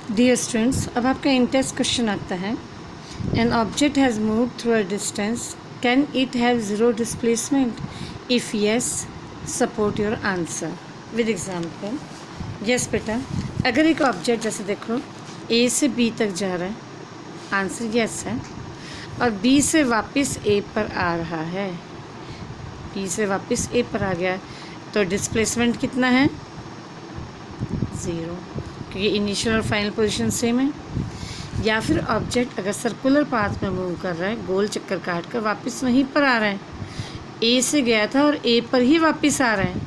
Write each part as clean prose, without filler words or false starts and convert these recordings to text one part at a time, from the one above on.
Dear students, अब आपका interest question आता है। An object has move through a distance, can it have zero displacement? If yes, support your answer with example. Yes बेटा, अगर एक object जैसे देखो ए से बी तक जा रहा है, आंसर यस है, और बी से वापस ए पर आ रहा है, बी से वापस ए पर आ गया, तो डिस्प्लेसमेंट कितना है? ज़ीरो, क्योंकि इनिशियल और फाइनल पोजीशन सेम है। या फिर ऑब्जेक्ट अगर सर्कुलर पाथ में मूव कर रहा है, गोल चक्कर काट कर वापस वहीं पर आ रहा है, ए से गया था और ए पर ही वापस आ रहा है,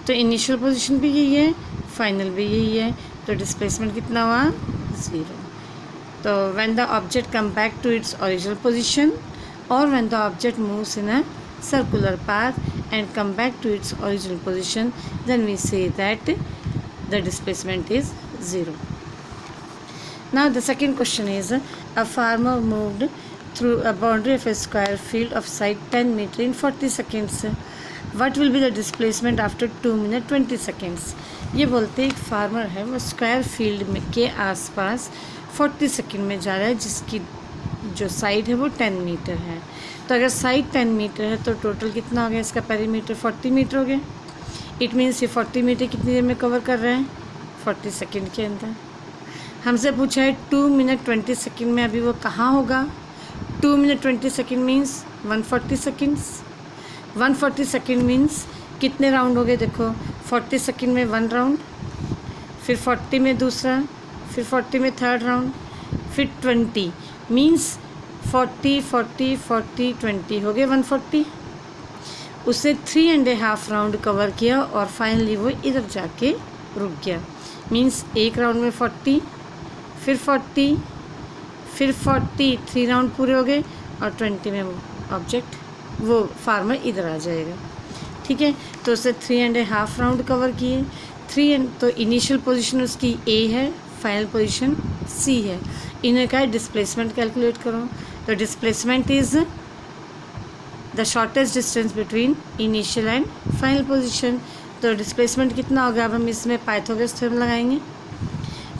तो इनिशियल पोजीशन भी यही है, फाइनल भी यही है, तो डिस्प्लेसमेंट कितना हुआ? ज़ीरो। तो when the object come back to its original position और when the object moves in a circular path and come back to its original position, then we say that the displacement is zero. Now the second question is, a farmer moved through a boundary of a square field of side 10 meter in 40 seconds. What will be the displacement after 2 minutes 20 seconds? ये बोलते हैं एक farmer है, वो square field में के आसपास 40 second में जा रहा है, जिसकी जो साइड है वो 10 मीटर है। तो अगर साइड 10 मीटर है तो टोटल कितना हो गया इसका? पेरीमीटर 40 मीटर हो गया। इट मीन्स ये 40 मीटर कितनी देर में कवर कर रहे हैं? 40 सेकेंड के अंदर। हमसे पूछा है 2 मिनट 20 सेकेंड में, अभी वो कहाँ होगा? 2 minute 20 second means 140 seconds. 140 second means कितने राउंड हो गए? देखो 40 सेकेंड में 1 राउंड, फिर 40 में दूसरा, फिर 40 में थर्ड राउंड, फिर 20 मीन्स 40 40 40 20 हो गए 140। उसने 3.5 राउंड कवर किया और फाइनली वो इधर जाके रुक गया। मीन्स एक राउंड में 40, फिर 40, फिर 40, 3 राउंड पूरे हो गए और 20 में वो ऑब्जेक्ट, वो फार्मर इधर आ जाएगा। ठीक है, तो उसने 3.5 राउंड कवर किए। तो इनिशियल पोजीशन उसकी ए है, फाइनल पोजीशन सी है। इन्हें कहा डिस्प्लेसमेंट कैलकुलेट करो, तो displacement is the shortest distance between initial and final position. तो डिस्प्लेसमेंट कितना होगा? अब हम इसमें पाइथागोरस थ्योरम लगाएंगे,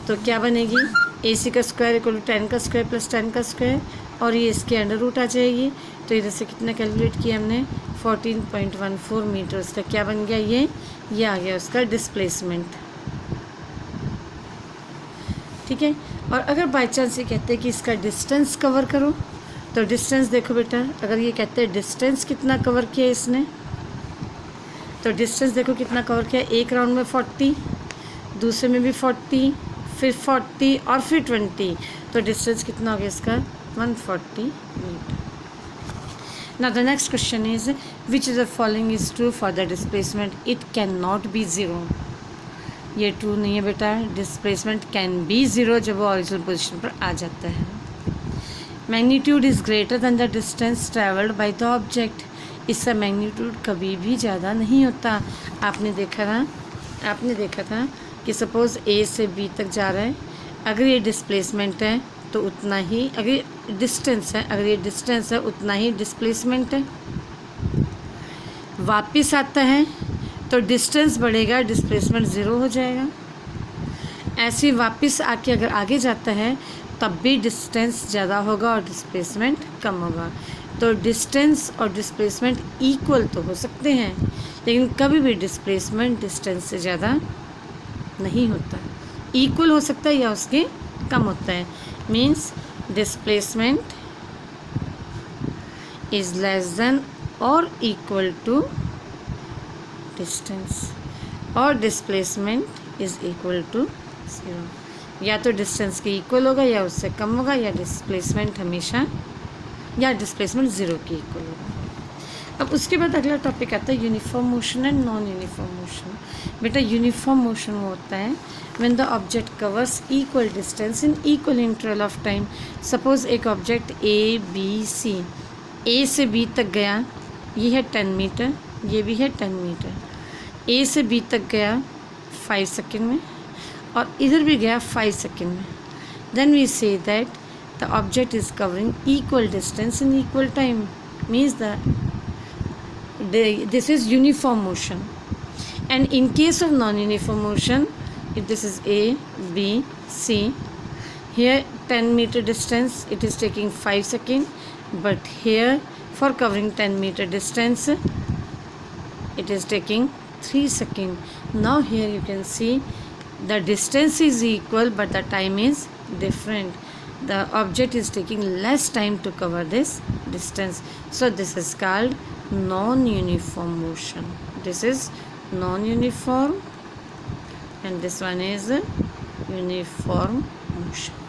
तो क्या बनेगी? AC का स्क्वायर इक्वल टू 10 का स्क्वायर प्लस 10 का स्क्वायर, और ये इसके अंडर रूट आ जाएगी। तो इधर से कितना कैलकुलेट किया हमने? 14.14 मीटर। उसका क्या बन गया? ये आ गया उसका डिस्प्लेसमेंट। ठीक है, और अगर बाई चांस ये कहते हैं कि इसका डिस्टेंस कवर करो, तो डिस्टेंस देखो बेटा, अगर ये कहते हैं डिस्टेंस कितना कवर किया इसने, तो डिस्टेंस देखो कितना कवर किया। एक राउंड में 40, दूसरे में भी 40, फिर 40 और फिर 20, तो डिस्टेंस कितना हो गया इसका? 140 metre. Now the next question is, which of the following is true for the displacement? It cannot be zero. ये ट्रू नहीं है बेटा, डिस्प्लेसमेंट कैन बी ज़ीरो जब वो ओरिजिनल पोजीशन पर आ जाता है। Magnitude is greater than the distance travelled by the object. इसका मैग्नीट्यूड कभी भी ज़्यादा नहीं होता। आपने देखा था कि सपोज़ ए से बी तक जा रहा है, अगर ये डिस्प्लेसमेंट है तो उतना ही, अगर ये डिस्टेंस है उतना ही डिस्प्लेसमेंट है। वापस आता है तो डिस्टेंस बढ़ेगा, डिस्प्लेसमेंट ज़ीरो हो जाएगा। ऐसे वापस आके अगर आगे जाता है तब भी डिस्टेंस ज़्यादा होगा और डिस्प्लेसमेंट कम होगा। तो डिस्टेंस और डिस्प्लेसमेंट इक्वल तो हो सकते हैं, लेकिन कभी भी डिस्प्लेसमेंट डिस्टेंस से ज़्यादा नहीं होता। इक्वल हो सकता है या उसके कम होता है। Means displacement is less than और इक्वल टू डिस्टेंस, और displacement is equal to zero. या तो डिस्टेंस के इक्वल होगा या उससे कम होगा, या डिस्प्लेसमेंट हमेशा, या डिस्प्लेसमेंट ज़ीरो के इक्वल होगा। अब उसके बाद अगला टॉपिक आता है uniform motion and non uniform motion. बेटा यूनिफॉर्म मोशन वो होता है when the object covers equal distance in equal interval of time. Suppose एक ऑब्जेक्ट ए बी सी, ए से बी तक गया, ये है 10 मीटर, ये भी है 10 मीटर। ए से बी तक गया 5 सेकेंड में और इधर भी गया 5 सेकेंड में। Then we say that the object is covering equal distance in equal time, means this is uniform motion. And in case of non-uniform motion, if this is A, B, C, Here 10-meter distance it is taking 5 seconds, but here for covering 10-meter distance it is taking 3 seconds. Now here you can see the distance is equal but the time is different. The object is taking less time to cover this distance. So this is called non-uniform motion. This is non-uniform and this one is uniform motion.